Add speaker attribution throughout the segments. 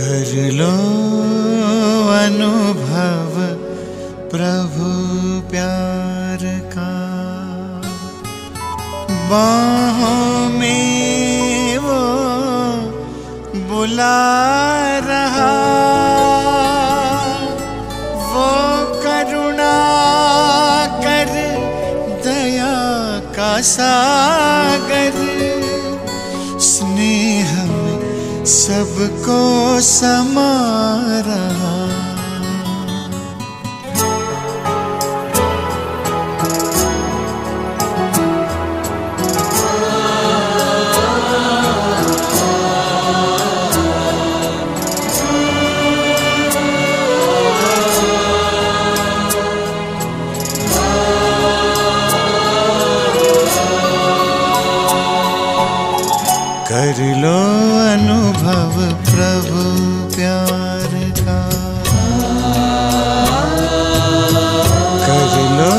Speaker 1: कर लो अनुभव प्रभु प्यार का, बाहों में वो बुला रहा, वो करुणा कर दया का सागर, स्नेह में सबको समा रहा। कर लो अनुभव प्रभु प्यार का, कर लो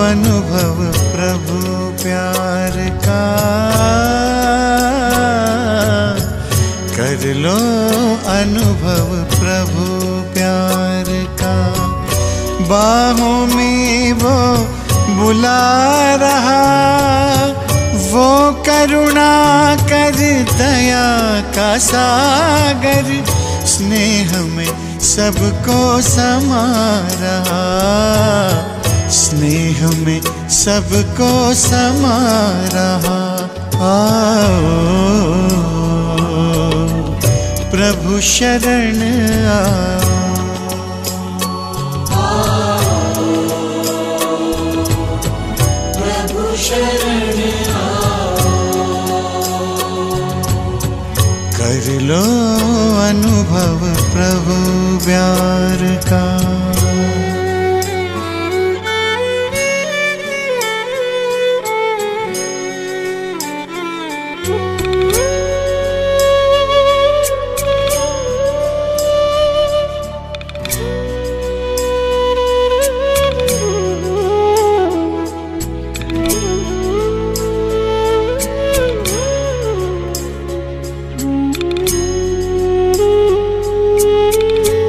Speaker 1: अनुभव प्रभु प्यार का, कर लो अनुभव प्रभु प्यार का, बाहों में वो बुला रहा, वो करुणा कर दया का सागर, स्नेह में सबको समा रहा, स्नेह में सबको समा रहा। आओ प्रभु शरण आओ,
Speaker 2: प्रभु शरण
Speaker 1: कर लो अनुभव प्रभु प्यार का।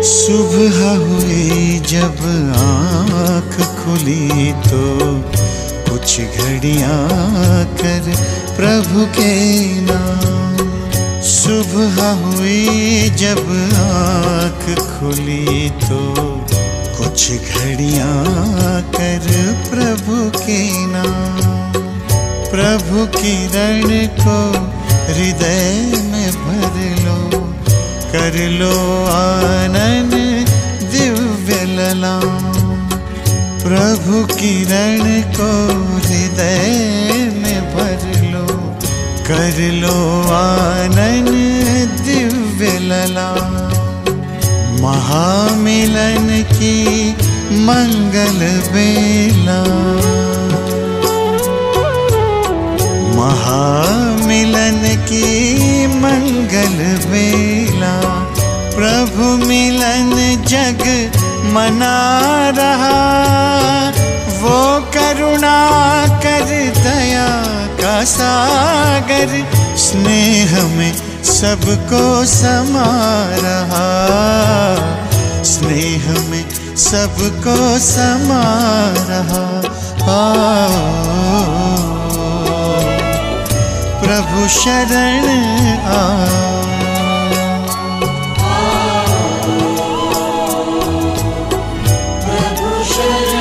Speaker 1: सुबह हुई जब आँख खुली तो कुछ घड़ियाँ कर प्रभु के नाम, सुबह हुई जब आँख खुली तो कुछ घड़ियाँ कर प्रभु के नाम, प्रभु किरण को हृदय में भर लो, कर लो आनंद दिव्य ललाम, प्रभु किरण को हृदय में भर लो, कर लो आनंद दिव्य ललाम, महामिलन की मंगल बेला, महामिलन की मंगल बेला, प्रभु मिलन जग मना रहा, वो करुणा कर दया का सागर, स्नेह में सबको समा रहा, स्नेह में सबको समा रहा। प्रभु शरण आओ,
Speaker 2: प्रभु शरण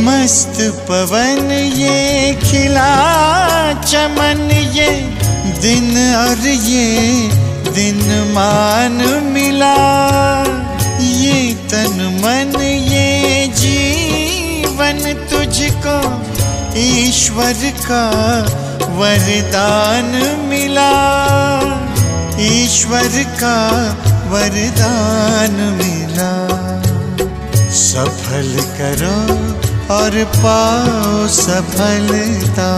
Speaker 1: मस्त पवन ये खिला चमन, ये दिन और ये दिन मान मिला, ये तन मन ये जीवन तुझको ईश्वर का वरदान मिला, ईश्वर का वरदान मिला। सफल करो और पाओ सफलता।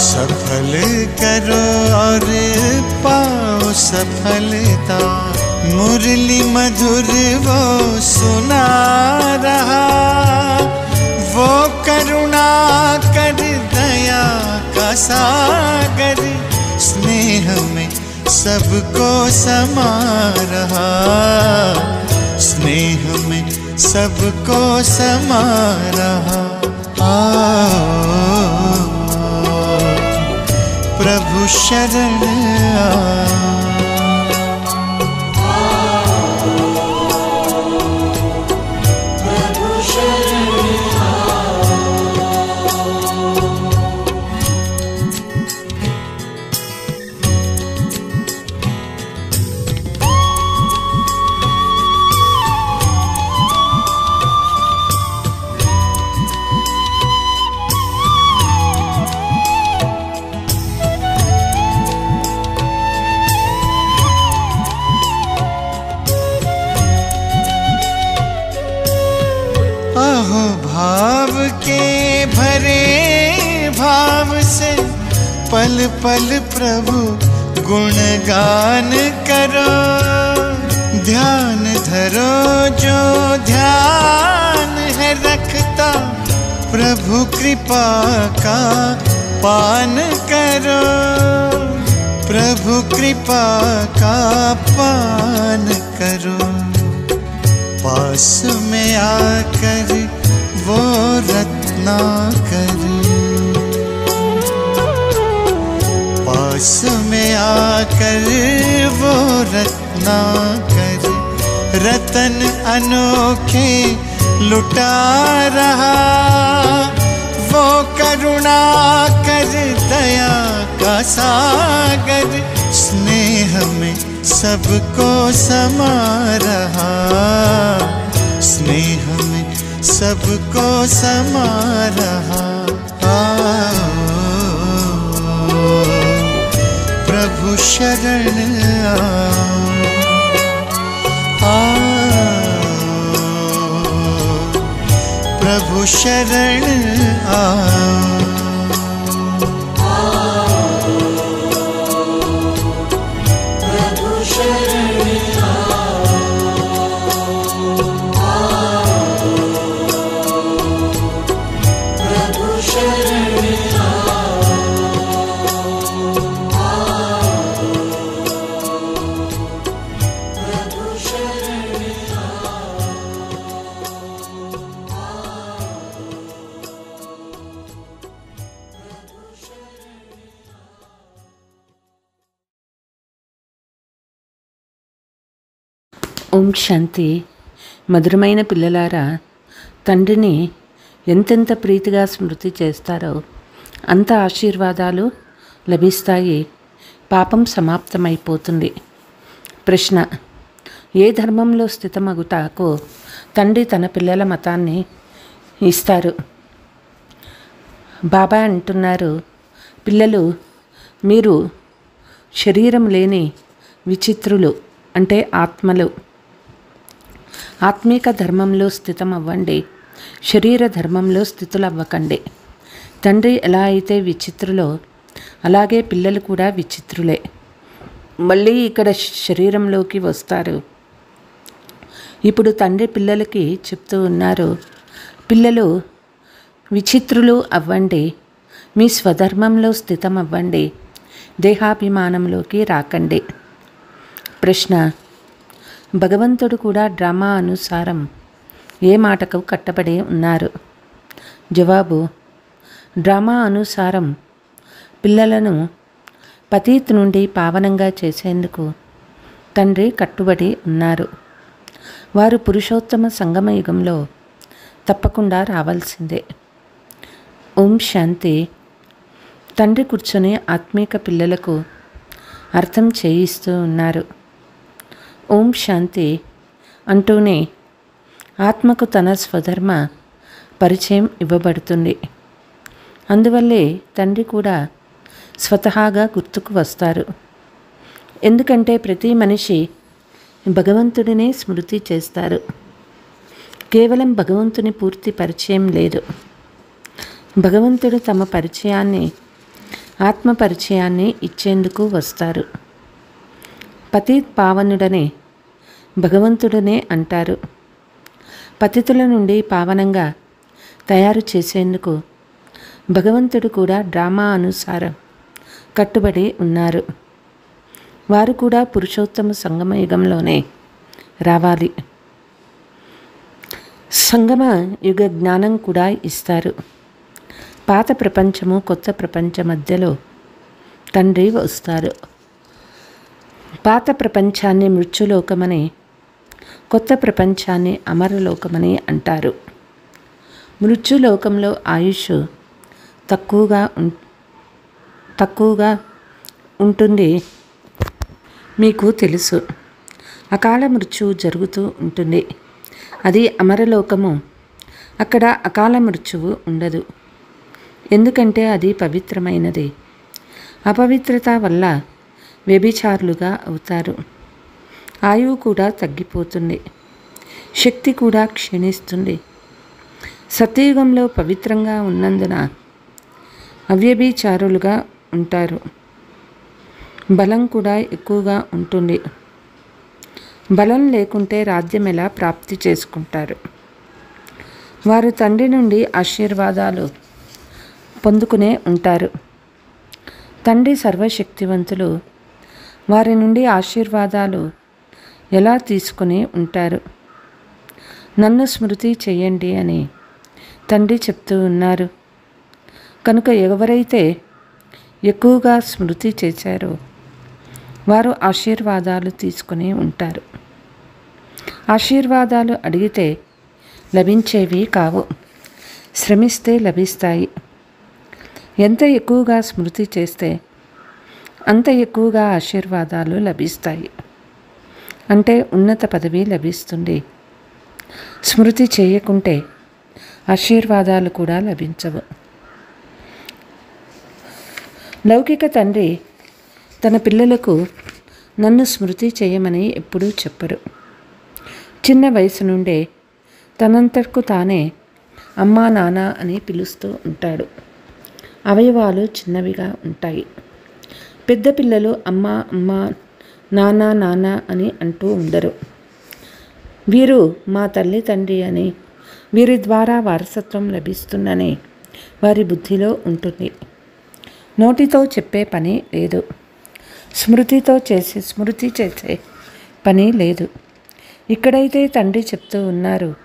Speaker 1: सफल करो और पाओ सफलता। मुरली मधुर वो सुना रहा, वो करुणा कर दया का सागर, स्नेह में सबको समा रहा, स्नेह में सबको समा रहा। आओ प्रभु शरण आओ। भाव के भरे भाव से पल पल प्रभु गुणगान करो। ध्यान धरो जो ध्यान है रखता, प्रभु कृपा का पान करो, प्रभु कृपा का पान करो। पास में आकर वो रत्नाकर, पास में आकर वो रत्नाकर, रतन अनोखे लुटा रहा। वो करुणा कर दया का सागर, स्नेह में सबको समा रहा, स्नेह में सबको समा रहा। प्रभु शरण आओ, प्रभु शरण आओ।
Speaker 3: ఓం శాంతి. మధురమైన పిల్లలారా, తండ్రిని ఎంతెంత ప్రీతిగా స్మృతి చేస్తారో అంత ఆశీర్వాదాలు లభిస్తాయి, పాపం సమాప్తమైపోతుంది. ప్రశ్న: ఏ ధర్మంలో స్థితమగుటాకో తండ్రి తన పిల్లల మతాన్ని ఇస్తారు? బాబా అంటున్నారు, పిల్లలు, మీరు శరీరం లేని విచిత్రులు, అంటే ఆత్మలు. ఆత్మీక ధర్మంలో స్థితం అవ్వండి, శరీర ధర్మంలో స్థితులవ్వకండి. తండ్రి ఎలా అయితే విచిత్రులో అలాగే పిల్లలు కూడా విచిత్రులే. మళ్ళీ ఇక్కడ శరీరంలోకి వస్తారు. ఇప్పుడు తండ్రి పిల్లలకి చెప్తూ ఉన్నారు, పిల్లలు విచిత్రులు అవ్వండి, మీ స్వధర్మంలో స్థితం అవ్వండి, దేహాభిమానంలోకి రాకండి. ప్రశ్న: భగవంతుడు కూడా డ్రామా అనుసారం ఏ మాటకు కట్టబడి ఉన్నారు? జవాబు: డ్రామా అనుసారం పిల్లలను పతీత్ నుండి పావనంగా చేసేందుకు తండ్రి కట్టుబడి ఉన్నారు. వారు పురుషోత్తమ సంగమ యుగంలో తప్పకుండా రావాల్సిందే. ఓం శాంతి. తండ్రి కూర్చొని ఆత్మీక పిల్లలకు అర్థం చేయిస్తూ ఉన్నారు. ఓం శాంతి అంటూనే ఆత్మకు తన స్వధర్మ పరిచయం ఇవ్వబడుతుంది. అందువల్లే తండ్రి కూడా స్వతహాగా గుర్తుకు వస్తారు. ఎందుకంటే ప్రతి మనిషి భగవంతుడినే స్మృతి చేస్తారు. కేవలం భగవంతుని పూర్తి పరిచయం లేదు. భగవంతుడు తమ పరిచయాన్ని ఆత్మ పరిచయాన్ని ఇచ్చేందుకు వస్తారు. పతిత్ పావనుడనే భగవంతుడనే అంటారు. పతితుల నుండి పావనంగా తయారు చేసేందుకు భగవంతుడు కూడా డ్రామా అనుసారం కట్టుబడి ఉన్నారు. వారు కూడా పురుషోత్తమ సంగమ యుగంలోనే రావాలి. సంగమ యుగ జ్ఞానం కూడా ఇస్తారు. పాత ప్రపంచము కొత్త ప్రపంచ మధ్యలో తండ్రి వస్తారు. పాత ప్రపంచాన్ని మృత్యులోకమని, కొత్త ప్రపంచాన్ని అమరలోకమని అంటారు. మృత్యులోకంలో ఆయుష్ తక్కువగా ఉంటుంది. మీకు తెలుసు, అకాల మృత్యువు జరుగుతూ ఉంటుంది. అది అమరలోకము. అక్కడ అకాల మృత్యువు ఉండదు. ఎందుకంటే అది పవిత్రమైనది. అపవిత్రత వల్ల వ్యభిచారులుగా అవుతారు. ఆయువు కూడా తగ్గిపోతుంది. శక్తి కూడా క్షీణిస్తుంది. సత్యయుగంలో పవిత్రంగా ఉన్నందున అవ్యభిచారులుగా ఉంటారు. బలం కూడా ఎక్కువగా ఉంటుంది. బలం లేకుంటే రాజ్యం ఎలా ప్రాప్తి చేసుకుంటారు? వారు తండ్రి నుండి ఆశీర్వాదాలు పొందుకునే ఉంటారు. తండ్రి సర్వశక్తివంతులు. వారి నుండి ఆశీర్వాదాలు ఎలా తీసుకుని ఉంటారు? నన్ను స్మృతి చేయండి అని తండ్రి చెప్తూ ఉన్నారు. కనుక ఎవరైతే ఎక్కువగా స్మృతి చేశారో వారు ఆశీర్వాదాలు తీసుకుని ఉంటారు. ఆశీర్వాదాలు అడిగితే లభించేవి కావు, శ్రమిస్తే లభిస్తాయి. ఎంత ఎక్కువగా స్మృతి చేస్తే అంత ఎక్కువగా ఆశీర్వాదాలు లభిస్తాయి. అంటే ఉన్నత పదవి లభిస్తుంది. స్మృతి చేయకుంటే ఆశీర్వాదాలు కూడా లభించవు. లౌకిక తండ్రి తన పిల్లలకు నన్ను స్మృతి చేయమని ఎప్పుడూ చెప్పరు. చిన్న వయసు నుండే తనంతకు తానే అమ్మా నాన్న అని పిలుస్తూ ఉంటాడు. అవయవాలు చిన్నవిగా ఉంటాయి. పెద్ద పిల్లలు అమ్మ అమ్మ, నాన్న నాన్న అని అంటూ ఉండరు. వీరు మా తల్లి తండ్రి అని, వీరి ద్వారా వారసత్వం లభిస్తుందని వారి బుద్ధిలో ఉంటుంది. నోటితో చెప్పే పని లేదు. స్మృతి చేసే పని లేదు. ఇక్కడైతే తండ్రి చెప్తూ ఉన్నారు,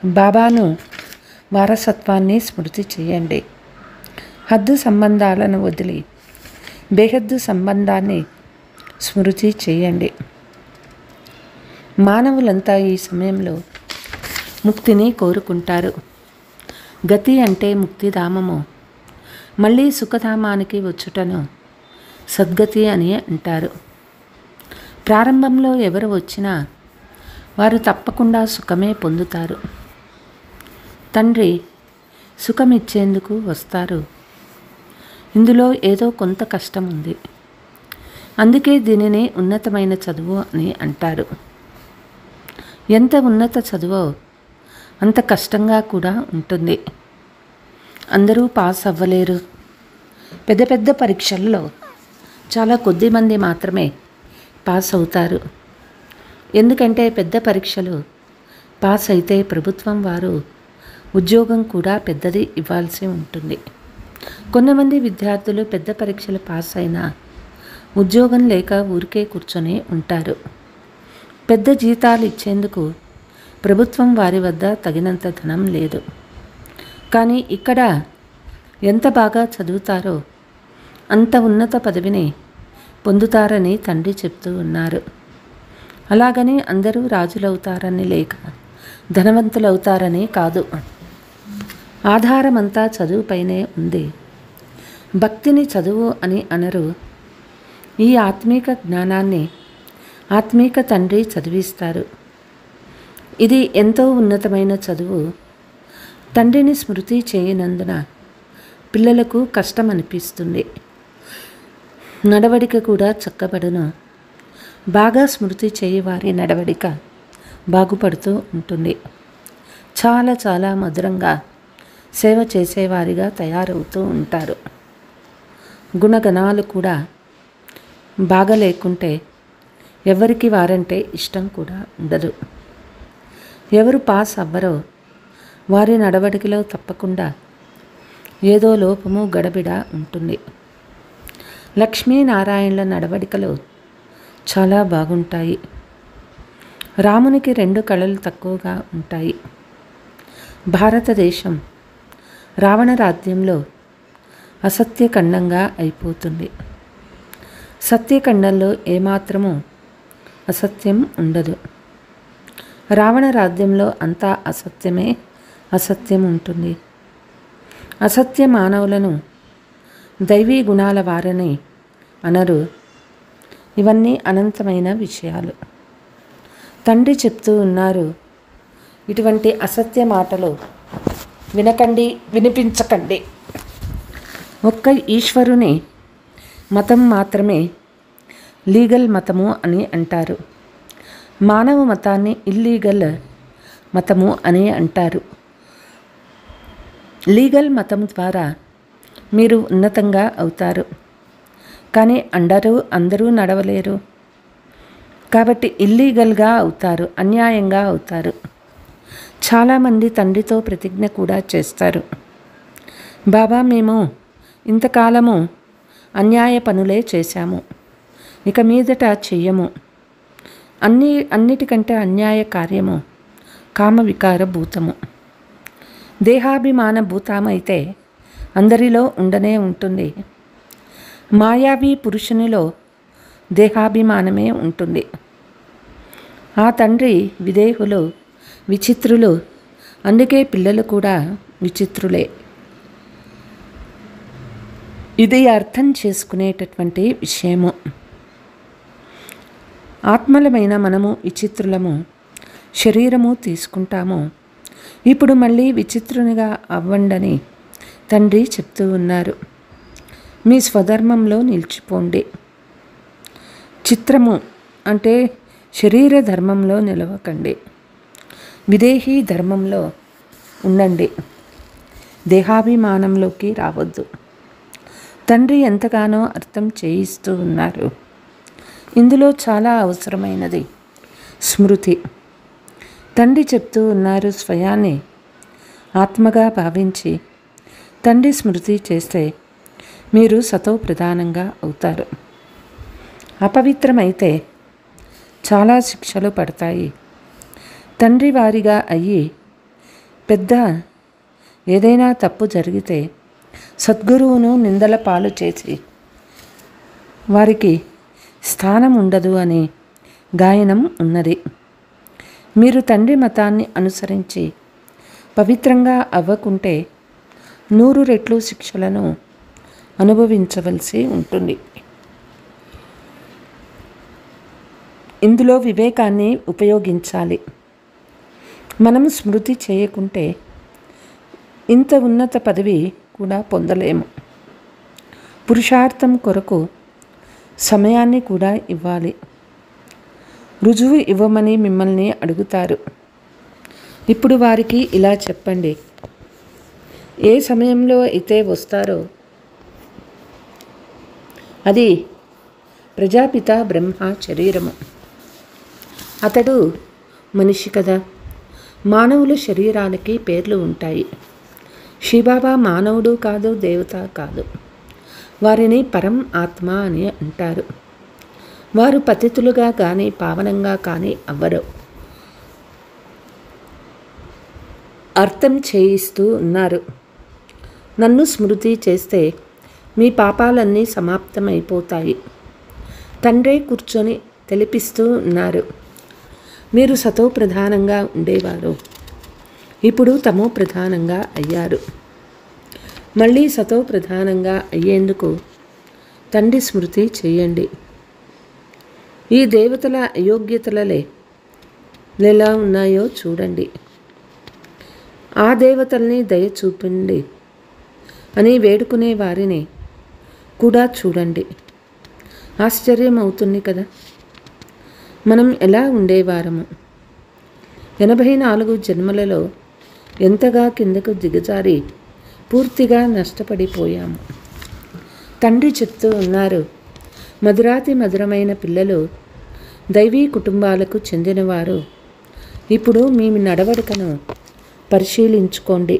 Speaker 3: బాబాను వారసత్వాన్ని స్మృతి చేయండి. హద్దు సంబంధాలను వదిలి బేహద్దు సంబంధాన్ని స్మృతి చేయండి. మానవులంతా ఈ సమయంలో ముక్తిని కోరుకుంటారు. గతి అంటే ముక్తిధామము. మళ్ళీ సుఖధామానికి వచ్చుటను సద్గతి అని అంటారు. ప్రారంభంలో ఎవరు వచ్చినా వారు తప్పకుండా సుఖమే పొందుతారు. తండ్రి సుఖమిచ్చేందుకు వస్తారు. ఇందులో ఏదో కొంత కష్టం ఉంది. అందుకే దీనిని ఉన్నతమైన చదువు అని అంటారు. ఎంత ఉన్నత చదువో అంత కష్టంగా కూడా ఉంటుంది. అందరూ పాస్ అవ్వలేరు. పెద్ద పెద్ద పరీక్షల్లో చాలా కొద్ది మంది మాత్రమే పాస్ అవుతారు. ఎందుకంటే పెద్ద పరీక్షలు పాస్ అయితే ప్రభుత్వం వారు ఉద్యోగం కూడా పెద్దది ఇవ్వాల్సి ఉంటుంది. కొంతమంది విద్యార్థులు పెద్ద పరీక్షలు పాస్ అయినా ఉద్యోగం లేక ఊరికే కూర్చొని ఉంటారు. పెద్ద జీతాలు ఇచ్చేందుకు ప్రభుత్వం వారి వద్ద తగినంత ధనం లేదు. కానీ ఇక్కడ ఎంత బాగా చదువుతారో అంత ఉన్నత పదవిని పొందుతారని తండ్రి చెప్తూ ఉన్నారు. అలాగని అందరూ రాజులవుతారని లేక ధనవంతులవుతారని కాదు. ఆధారమంతా చదువుపైనే ఉంది. భక్తిని చదువు అని అనరు. ఈ ఆత్మీక జ్ఞానాన్ని ఆత్మీక తండ్రి చదివిస్తారు. ఇది ఎంతో ఉన్నతమైన చదువు. తండ్రిని స్మృతి చేయనందున పిల్లలకు కష్టం అనిపిస్తుంది. నడవడిక కూడా చక్కబడును. బాగా స్మృతి చేయవారి నడవడిక బాగుపడుతూ ఉంటుంది. చాలా చాలా మధురంగా సేవ చేసేవారిగా తయారవుతూ ఉంటారు. గుణగణాలు కూడా బాగా లేకుంటే ఎవరికి వారంటే ఇష్టం కూడా ఉండదు. ఎవరు పాస్ అవ్వరో వారి నడవడికలో తప్పకుండా ఏదో లోపము గడబిడ ఉంటుంది. లక్ష్మీనారాయణుల నడవడికలు చాలా బాగుంటాయి. రామునికి 2 కళలు తక్కువగా ఉంటాయి. భారతదేశం రావణ రాజ్యంలో అసత్యఖండంగా అయిపోతుంది. సత్యఖండంలో ఏమాత్రమూ అసత్యం ఉండదు. రావణ రాజ్యంలో అంతా అసత్యమే అసత్యం ఉంటుంది. అసత్య మానవులను దైవీ గుణాల వారని అనరు. ఇవన్నీ అనంతమైన విషయాలు. తండ్రి చెప్తూ ఉన్నారు, ఇటువంటి అసత్య మాటలు వినకండి, వినిపించకండి. ఒక్క ఈశ్వరుని మతం మాత్రమే లీగల్ మతము అని అంటారు. మానవ మతాన్ని ఇల్లీగల్ మతము అని అంటారు. లీగల్ మతం ద్వారా మీరు ఉన్నతంగా అవుతారు, కానీ అందరూ నడవలేరు. కాబట్టి ఇల్లీగల్గా అవుతారు, అన్యాయంగా అవుతారు. చాలామంది తండ్రితో ప్రతిజ్ఞ కూడా చేస్తారు, బాబా మేము ఇంతకాలము అన్యాయ పనులే చేశాము, ఇక మీదట చెయ్యము. అన్నిటికంటే అన్యాయ కార్యము కామవికార భూతము. దేహాభిమాన భూతమైతే అందరిలో ఉండనే ఉంటుంది. మాయావి పురుషునిలో దేహాభిమానమే ఉంటుంది. ఆ తండ్రి విదేహులు విచిత్రులు, అందుకే పిల్లలు కూడా విచిత్రులే. ఇది అర్థం చేసుకునేటటువంటి విషయము. ఆత్మలమైన మనము విచిత్రులము, శరీరము తీసుకుంటాము. ఇప్పుడు మళ్ళీ విచిత్రునిగా అవ్వండని తండ్రి చెప్తూ ఉన్నారు. మీ స్వధర్మంలో నిలిచిపోండి. చిత్రము అంటే శరీర ధర్మంలో నిలవకండి, విదేహీ ధర్మంలో ఉండండి. దేహాభిమానంలోకి రావద్దు. తండ్రి ఎంతగానో అర్థం చేయిస్తూ ఉన్నారు. ఇందులో చాలా అవసరమైనది స్మృతి. తండ్రి చెప్తూ ఉన్నారు, స్వయాన్ని ఆత్మగా భావించి తండ్రి స్మృతి చేస్తే మీరు సతో ప్రధానంగా అవుతారు. అపవిత్రమైతే చాలా శిక్షలు పడతాయి. తండ్రి వారిగా అయ్యి పెద్ద ఏదైనా తప్పు జరిగితే సద్గురువును నిందల పాలు చేసి వారికి స్థానం ఉండదు అని గాయనం ఉన్నది. మీరు తండ్రి మతాన్ని అనుసరించి పవిత్రంగా అవ్వకుంటే 100 రెట్లు శిక్షలను అనుభవించవలసి ఉంటుంది. ఇందులో వివేకాన్ని ఉపయోగించాలి. మనం స్మృతి చేయకుంటే ఇంత ఉన్నత పదవి కూడా పొందలేము. పురుషార్థం కొరకు సమయాన్ని కూడా ఇవ్వాలి. రుజువు ఇవ్వమని మిమ్మల్ని అడుగుతారు. ఇప్పుడు వారికి ఇలా చెప్పండి, ఏ సమయంలో అయితే వస్తారో అది ప్రజాపిత బ్రహ్మ శరీరము. అతడు మనిషి కదా. మానవుల శరీరాలకి పేర్లు ఉంటాయి. శివబాబా మానవుడు కాదు, దేవత కాదు. వారిని పరం ఆత్మ అని అంటారు. వారు పతితులుగా కానీ పావనంగా కానీ అవ్వరు. అర్థం చేయిస్తూ ఉన్నారు, నన్ను స్మృతి చేస్తే మీ పాపాలన్నీ సమాప్తమైపోతాయి. తండ్రే కూర్చొని తెలిపిస్తూ ఉన్నారు, మీరు సతో ప్రధానంగా ఉండేవారు, ఇప్పుడు తమో ప్రధానంగా అయ్యారు. మళ్ళీ సతో ప్రధానంగా అయ్యేందుకు తండ్రి స్మృతి చేయండి. ఈ దేవతల అయోగ్యతలే ఎలా ఉన్నాయో చూడండి. ఆ దేవతల్ని దయ చూపండి అని వేడుకునే వారిని కూడా చూడండి. ఆశ్చర్యం అవుతుంది కదా, మనం ఎలా ఉండేవారము. 84 జన్మలలో ఎంతగా కిందకు దిగజారి పూర్తిగా నష్టపడిపోయాము. తండ్రి చెప్తూ ఉన్నారు, మధురాతి మధురమైన పిల్లలు దైవీ కుటుంబాలకు చెందినవారు. ఇప్పుడు మీ నడవడికను పరిశీలించుకోండి.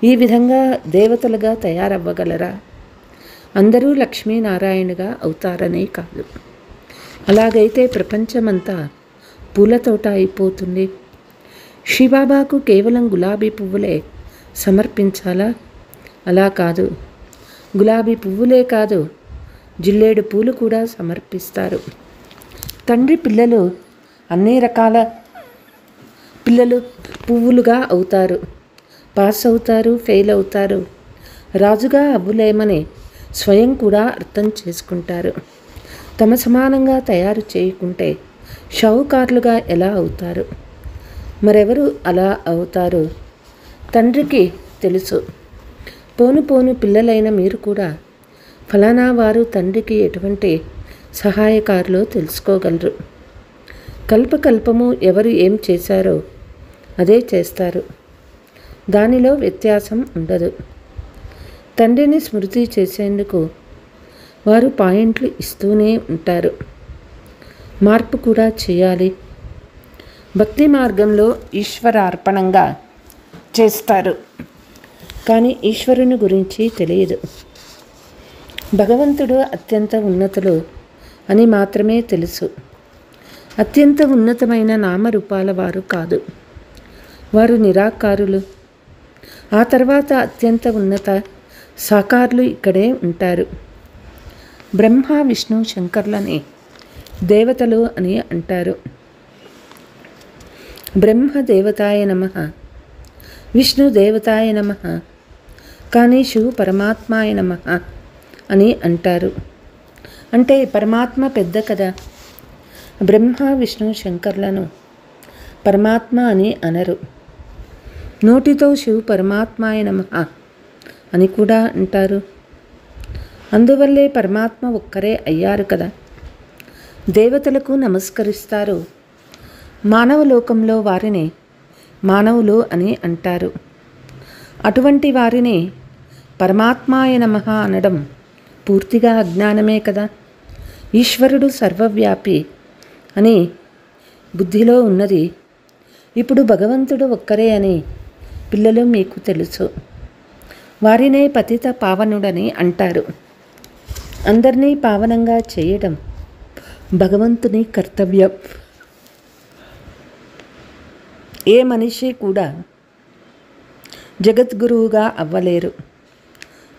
Speaker 3: ఈ విధంగా దేవతలుగా తయారవ్వగలరా? అందరూ లక్ష్మీనారాయణగా అవుతారనే కాదు. అలాగైతే ప్రపంచమంతా పూలతోట అయిపోతుంది. శివబాబాకు కేవలం గులాబీ పువ్వులే సమర్పించాలా? అలా కాదు. గులాబీ పువ్వులే కాదు, జిల్లేడు పూలు కూడా సమర్పిస్తారు. తండ్రి పిల్లలు అన్ని రకాల పిల్లలు పువ్వులుగా అవుతారు. పాస్ అవుతారు, ఫెయిల్ అవుతారు. రాజుగా అవ్వలేమని స్వయం కూడా అర్థం చేసుకుంటారు. తమ సమానంగా తయారు చేయకుంటే షావుకారులుగా ఎలా అవుతారు? మరెవరు అలా అవుతారు? తండ్రికి తెలుసు. పోను పోను పిల్లలైన మీరు కూడా ఫలానా వారు తండ్రికి ఎటువంటి సహాయకారులో తెలుసుకోగలరు. కల్పకల్పము ఎవరు ఏం చేశారో అదే చేస్తారు. దానిలో వ్యత్యాసం ఉండదు. తండ్రిని స్మృతి చేసేందుకు వారు పాయింట్లు ఇస్తూనే ఉంటారు. మార్పు కూడా చేయాలి. భక్తి మార్గంలో ఈశ్వరార్పణంగా చేస్తారు, కానీ ఈశ్వరుని గురించి తెలియదు. భగవంతుడు అత్యంత ఉన్నతులు అని మాత్రమే తెలుసు. అత్యంత ఉన్నతమైన నామరూపాల వారు కాదు. వారు నిరాకారులు. ఆ తర్వాత అత్యంత ఉన్నత సాకారులు ఇక్కడే ఉంటారు. బ్రహ్మ, విష్ణు, శంకర్లని దేవతలు అని అంటారు. బ్రహ్మ దేవతాయ నమః, విష్ణు దేవతాయ నమః, కానీ శివ పరమాత్మాయ నమః అని అంటారు. అంటే పరమాత్మ పెద్ద కదా. బ్రహ్మ, విష్ణు, శంకర్లను పరమాత్మ అని అనరు. నోటితో శివ పరమాత్మాయ నమః అని కూడా అంటారు. అందువల్లే పరమాత్మ ఒక్కరే అయ్యారు కదా. దేవతలకు నమస్కరిస్తారు. మానవ లోకంలో వారిని మానవులు అని అంటారు. అటువంటి వారిని పరమాత్మాయ నమః అనడం పూర్తిగా అజ్ఞానమే కదా. ఈశ్వరుడు సర్వవ్యాపి అని బుద్ధిలో ఉన్నది. ఇప్పుడు భగవంతుడు ఒక్కరే అని పిల్లలు మీకు తెలుసు. వారినే పతిత పావనుడని అంటారు. అందరినీ పావనంగా చేయడం భగవంతుని కర్తవ్యం. ఏ మనిషి కూడా జగద్గురువుగా అవ్వలేరు.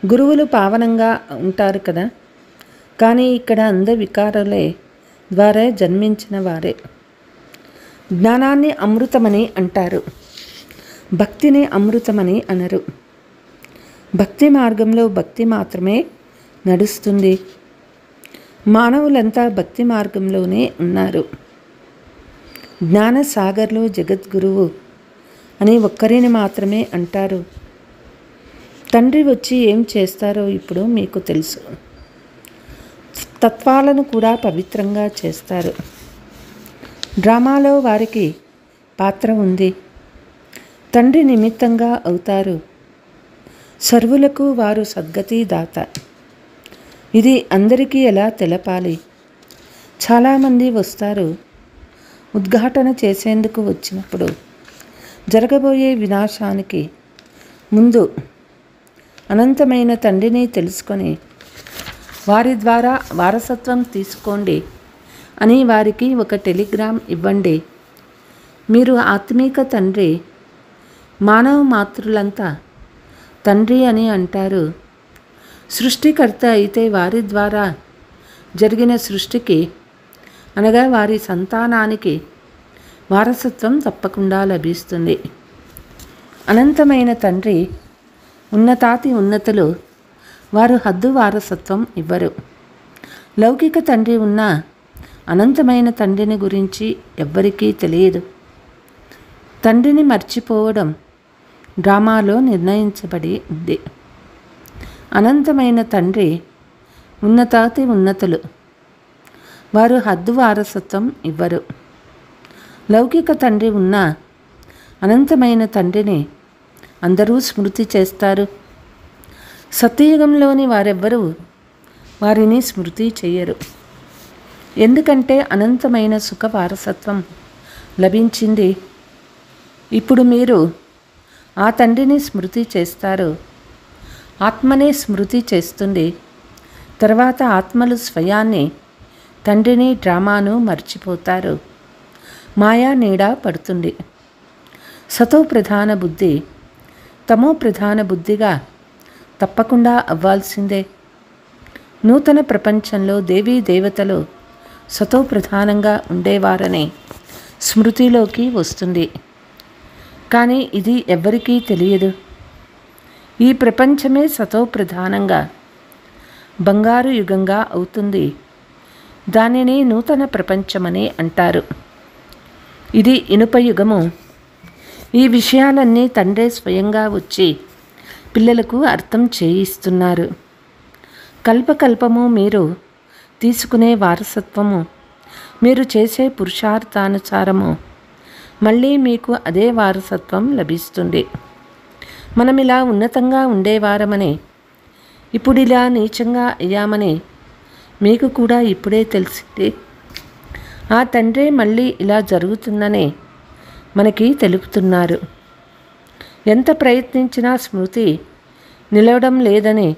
Speaker 3: గురువులు పావనంగా ఉంటారు కదా. కానీ ఇక్కడ వికారాలే ద్వారా జన్మించిన వారే. జ్ఞానాన్ని అమృతమని అంటారు, భక్తిని అమృతమని అనరు. భక్తి మార్గంలో భక్తి మాత్రమే నడుస్తుంది. మానవులంతా భక్తి మార్గంలోనే ఉన్నారు. జ్ఞానసాగర్లో జగద్గురువు అని ఒక్కరిని మాత్రమే అంటారు. తండ్రి వచ్చి ఏం చేస్తారో ఇప్పుడు మీకు తెలుసు. తత్వాలను కూడా పవిత్రంగా చేస్తారు. డ్రామాలో వారికి పాత్ర ఉంది. తండ్రి నిమిత్తంగా అవుతారు. సర్వులకు వారు సద్గతి దాత. ఇది అందరికీ ఎలా తెలపాలి? చాలామంది వస్తారు. ఉద్ఘాటన చేసేందుకు వచ్చినప్పుడు జరగబోయే వినాశానికి ముందు అనంతమైన తండ్రిని తెలుసుకొని వారి ద్వారా వారసత్వం తీసుకోండి అని వారికి ఒక టెలిగ్రామ్ ఇవ్వండి. మీరు ఆత్మీక తండ్రి. మానవ మాతృలంతా తండ్రి అని అంటారు. సృష్టికర్త అయితే వారి ద్వారా జరిగిన సృష్టికి అనగా వారి సంతానానికి వారసత్వం తప్పకుండా లభిస్తుంది. అనంతమైన తండ్రి ఉన్నతాతి ఉన్నతులు వారు హద్దు వారసత్వం ఇవ్వరు. లౌకిక తండ్రి ఉన్న అనంతమైన తండ్రిని గురించి ఎవ్వరికీ తెలియదు. తండ్రిని మర్చిపోవడం డ్రామాలో నిర్ణయించబడి ఉంది. అనంతమైన తండ్రి ఉన్నతాతి ఉన్నతులు వారు హద్దు వారసత్వం ఇవ్వరు. లౌకిక తండ్రి ఉన్న అనంతమైన తండ్రిని అందరూ స్మృతి చేస్తారు. సత్యయుగంలోని వారెవ్వరూ వారిని స్మృతి చెయ్యరు. ఎందుకంటే అనంతమైన సుఖ వారసత్వం లభించింది. ఇప్పుడు మీరు ఆ తండ్రిని స్మృతి చేస్తారు. ఆత్మనే స్మృతి చేస్తుంది. తర్వాత ఆత్మలు స్వయాన్ని, తండ్రిని, డ్రామాను మర్చిపోతారు. మాయా నీడ పడుతుంది. సతో ప్రధాన బుద్ధి తమో ప్రధాన బుద్ధిగా తప్పకుండా అవ్వాల్సిందే. నూతన ప్రపంచంలో దేవీ దేవతలు సతో ప్రధానంగా ఉండేవారని స్మృతిలోకి వస్తుంది. కానీ ఇది ఎవ్వరికీ తెలియదు. ఈ ప్రపంచమే సతో ప్రధానంగా బంగారు యుగంగా అవుతుంది. దానిని నూతన ప్రపంచమని అంటారు. ఇది ఇనుప యుగము. ఈ విషయాలన్నీ తండ్రే స్వయంగా వచ్చి పిల్లలకు అర్థం చేయిస్తున్నారు. కల్పకల్పము మీరు తీసుకునే వారసత్వము, మీరు చేసే పురుషార్థానుసారము మళ్ళీ మీకు అదే వారసత్వం లభిస్తుంది. మనం ఇలా ఉన్నతంగా ఉండేవారమని, ఇప్పుడు ఇలా నీచంగా అయ్యామని మీకు కూడా ఇప్పుడే తెలిసింది. ఆ తండ్రే మళ్ళీ ఇలా జరుగుతుందని మనకి తెలుపుతున్నారు. ఎంత ప్రయత్నించినా స్మృతి నిలవడం లేదని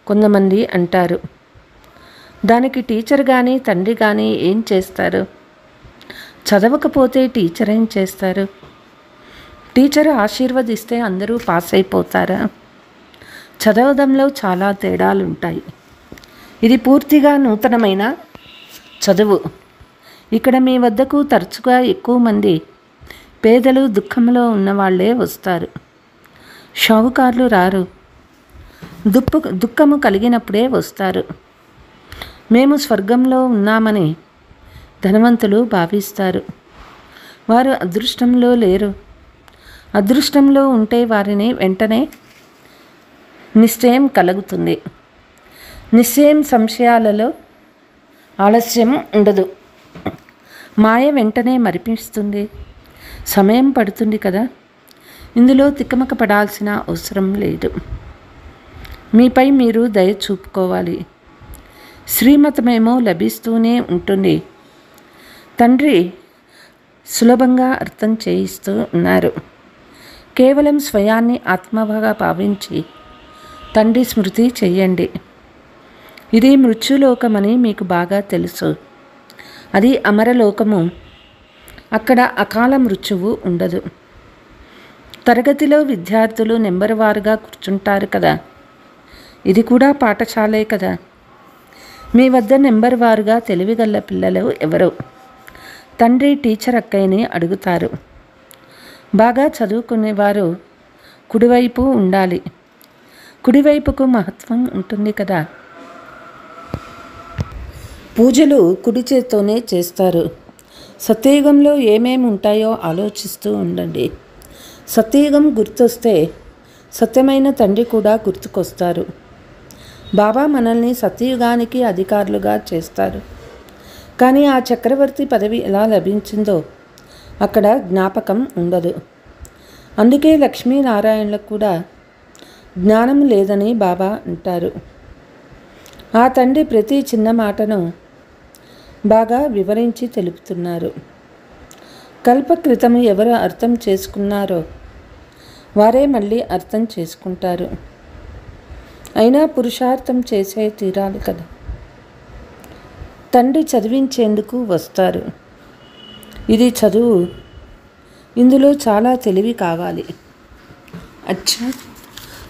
Speaker 3: కొంతమంది అంటారు. దానికి టీచర్ కానీ తండ్రి కానీ ఏం చేస్తారు? చదవకపోతే టీచర్ ఏం చేస్తారు? టీచర్ ఆశీర్వదిస్తే అందరూ పాస్ అయిపోతారా? చదవడంలో చాలా తేడాలు ఉంటాయి. ఇది పూర్తిగా నూతనమైన చదువు. ఇక్కడ మీ వద్దకు తరచుగా ఎక్కువ మంది పేదలు, దుఃఖంలో ఉన్నవాళ్లే వస్తారు. షావుకారులు రారు. దుఃఖము కలిగినప్పుడే వస్తారు. మేము స్వర్గంలో ఉన్నామని ధనవంతులు భావిస్తారు. వారు అదృష్టంలో లేరు. అదృష్టంలో ఉంటే వారిని వెంటనే నిశ్చయం కలుగుతుంది. నిశ్చయం సంశయాలలో ఆలస్యం ఉండదు. మాయ వెంటనే మరిపిస్తుంది. సమయం పడుతుంది కదా. ఇందులో తికమక పడాల్సిన అవసరం లేదు. మీపై మీరు దయ చూపుకోవాలి. శ్రీమతమేమో లభిస్తూనే ఉంటుంది. తండ్రి సులభంగా అర్థం చేయిస్తూ ఉన్నారు. కేవలం స్వయాన్ని ఆత్మగా భావించి తండ్రి స్మృతి చెయ్యండి. ఇది మృత్యులోకమని మీకు బాగా తెలుసు. అది అమరలోకము. అక్కడ అకాల మృత్యువు ఉండదు. తరగతిలో విద్యార్థులు నెంబర్ వారుగా కూర్చుంటారు కదా. ఇది కూడా పాఠశాలే కదా. మీ వద్ద నెంబర్ వారుగా తెలివిగల పిల్లలు ఎవరో తండ్రి టీచర్ అక్కయ్యని అడుగుతారు. బాగా చదువుకునేవారు కుడివైపు ఉండాలి. కుడివైపుకు మహత్వం ఉంటుంది కదా. పూజలు కుడి చేత్తోనే చేస్తారు. సత్యయుగంలో ఏమేమి ఉంటాయో ఆలోచిస్తూ ఉండండి. సత్యయుగం గుర్తొస్తే సత్యమైన తండ్రి కూడా గుర్తుకొస్తారు. బాబా మనల్ని సత్యయుగానికి అధికారులుగా చేస్తారు. కానీ ఆ చక్రవర్తి పదవి ఎలా లభించిందో అక్కడ జ్ఞాపకం ఉండదు. అందుకే లక్ష్మీనారాయణలకు కూడా జ్ఞానం లేదని బాబా అంటారు. ఆ తండ్రి ప్రతి చిన్న మాటను బాగా వివరించి తెలుపుతున్నారు. కల్పకృతం ఎవరు అర్థం చేసుకున్నారో వారే మళ్ళీ అర్థం చేసుకుంటారు. అయినా పురుషార్థం చేసే తీరాలి కదా. తండ్రి చదివించేందుకు వస్తారు. ఇది చదువు. ఇందులో చాలా తెలివి కావాలి. అచ్చా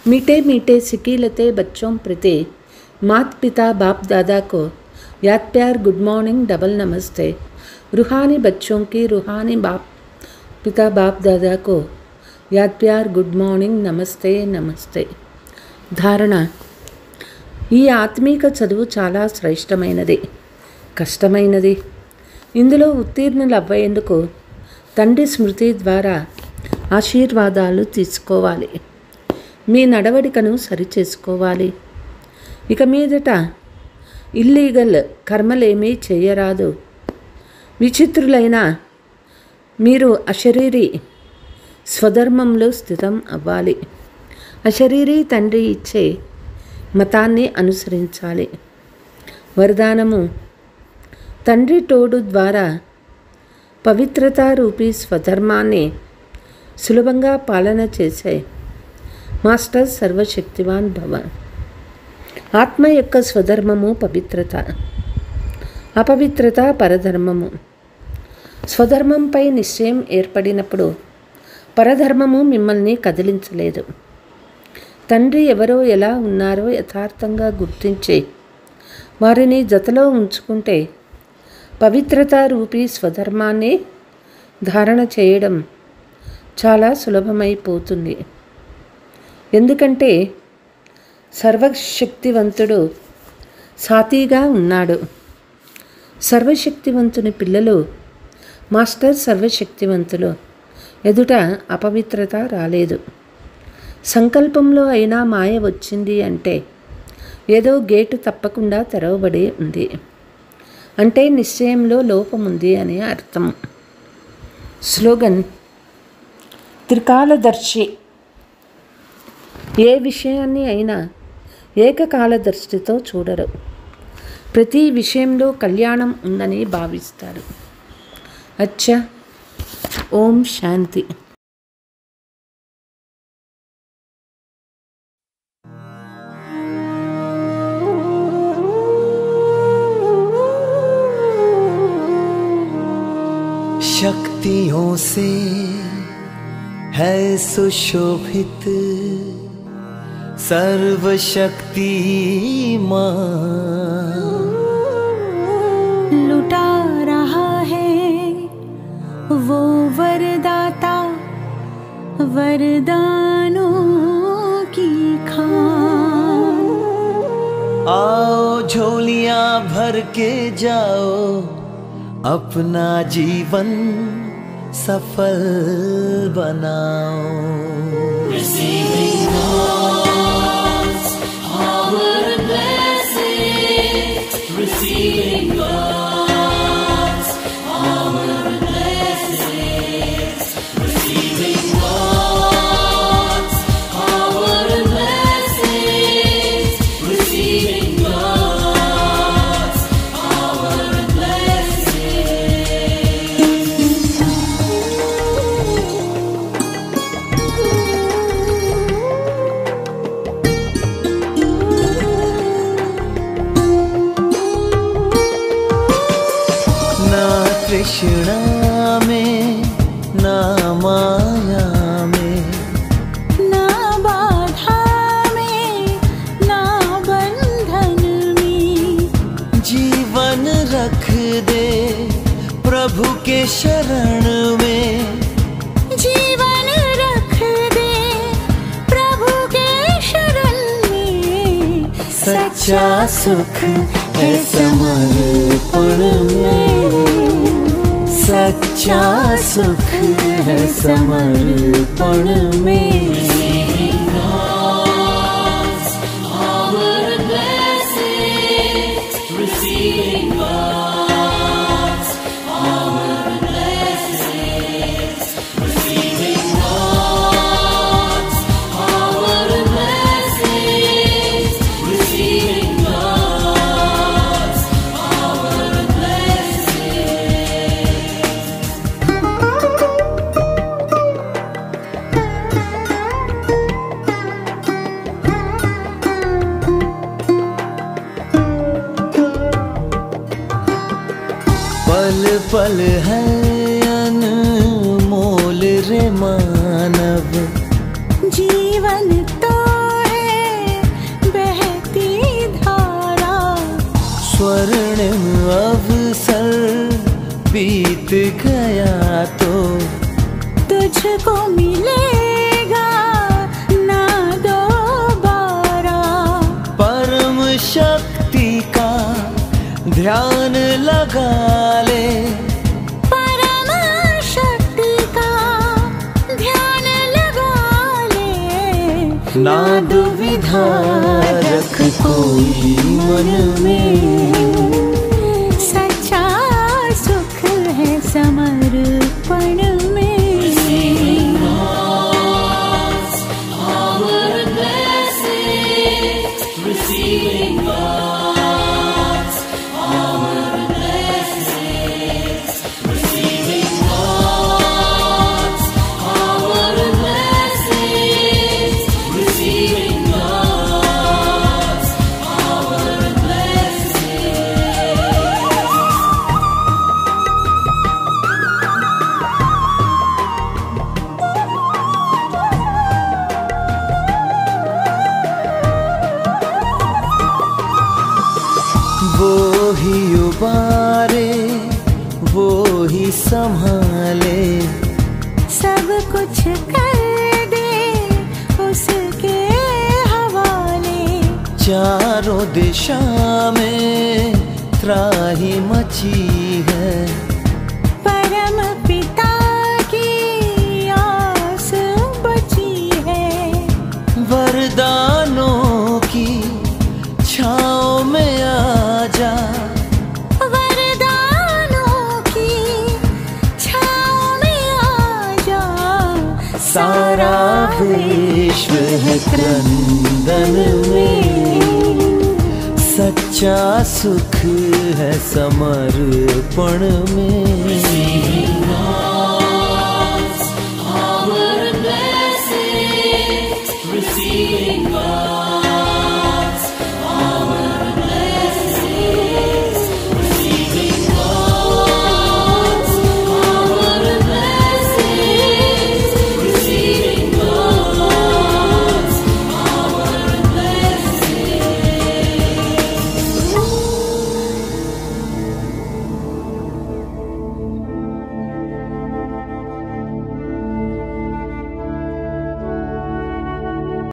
Speaker 3: मीठे मीठे सिकीलते बच्चों प्रति मात पिता बाप दादा को याद प्यार गुड मॉर्निंग डबल नमस्ते. रूहानी बच्चों की रूहानी बाप पिता बाप दादा को याद प्यार गुड मॉर्निंग नमस्ते नमस्ते. ధారణ. ఈ ఆత్మీక చదువు చాలా శ్రేష్టమైనది, కష్టమైనది. ఇందులో ఉత్తీర్ణులవ్వేందుకు తండ్రి స్మృతి ద్వారా ఆశీర్వాదాలు తీసుకోవాలి. మీ నడవడికను సరిచేసుకోవాలి. ఇక మీదట ఇల్లీగల్ కర్మలేమీ చేయరాదు. విచిత్రులైన మీరు అశరీరి స్వధర్మంలో స్థితం అవ్వాలి. అశరీరి తండ్రి ఇచ్చే మతాన్ని అనుసరించాలి. వరదానము: తండ్రి తోడు ద్వారా పవిత్రతా రూపీ స్వధర్మాన్ని సులభంగా పాలన చేసే మాస్టర్ సర్వశక్తివాన్ భవ. ఆత్మ యొక్క స్వధర్మము పవిత్రత, అపవిత్రత పరధర్మము. స్వధర్మంపై నిశ్చయం ఏర్పడినప్పుడు పరధర్మము మిమ్మల్ని కదిలించలేదు. తండ్రి ఎవరో ఎలా ఉన్నారో యథార్థంగా గుర్తించి వారిని జతలో ఉంచుకుంటే పవిత్రతా రూపీ స్వధర్మాన్ని ధారణ చేయడం చాలా సులభమైపోతుంది. ఎందుకంటే సర్వశక్తివంతుడు సాతిగా ఉన్నాడు. సర్వశక్తివంతుని పిల్లలు మాస్టర్ సర్వశక్తివంతులు ఎదుట అపవిత్రత రాలేదు. సంకల్పంలో అయినా మాయ వచ్చింది అంటే ఏదో గేటు తప్పకుండా తెరవబడి ఉంది అంటే నిశ్చయంలో లోపముంది అని అర్థం. స్లోగన్: త్రికాలదర్శి. ఏ విషయాన్ని అయినా ఏకకాలదర్శితో చూడరు. ప్రతి విషయంలో కళ్యాణం ఉందని భావిస్తారు. అచ్చా, ఓం శాంతి.
Speaker 1: शक्तियों से है सुशोभित सर्वशक्तिमान,
Speaker 4: लुटा रहा है वो वरदाता वरदानों की खान।
Speaker 1: आओ झोलियां भर के जाओ, अपना जीवन सफल बनाओ।
Speaker 2: Receiving God's power and blessings, receiving God's power and blessings, receiving God's power and blessings, receiving God's power and
Speaker 1: तृष्णा में ना माया में,
Speaker 4: ना बाधा में ना बंधन में,
Speaker 1: जीवन रख दे प्रभु के शरण में।
Speaker 4: जीवन रख दे प्रभु के शरण में।
Speaker 1: सच्चा सुख है समर्पण में, सच्चा सुख है समर्पण में।
Speaker 2: Receiving God's power and blessings, receiving God's power and blessings, receiving God's power and blessings, receiving God's power and blessings.
Speaker 1: पल पल है अनमोल रे मानव,
Speaker 4: जीवन तो है बहती धारा।
Speaker 1: स्वर्णिम अवसर बीत गया तो
Speaker 4: तुझको मिलेगा ना दोबारा।
Speaker 1: परम शक्ति का ध्यान लगा ले,
Speaker 4: परम शक्ति का ध्यान लगा ले।
Speaker 1: ना दुविधा रख कोई मन में,
Speaker 4: सच्चा सुख है समर्पण में।
Speaker 2: Receiving God's power and blessings, receiving God's power and blessings, receiving God's power and blessings, receiving God's power and blessings.
Speaker 1: वो ही उबारे, वो ही संभाले,
Speaker 4: सब कुछ कर दे उसके हवाले।
Speaker 1: चारों दिशा में त्राही मची है,
Speaker 4: परम पिता की आस बची है।
Speaker 1: वरदानों की छाँव में आजा,
Speaker 4: वरदानों की छाँव में आजा।
Speaker 1: सारा विश्व है क्रंदन में, सच्चा सुख है समर्पण में।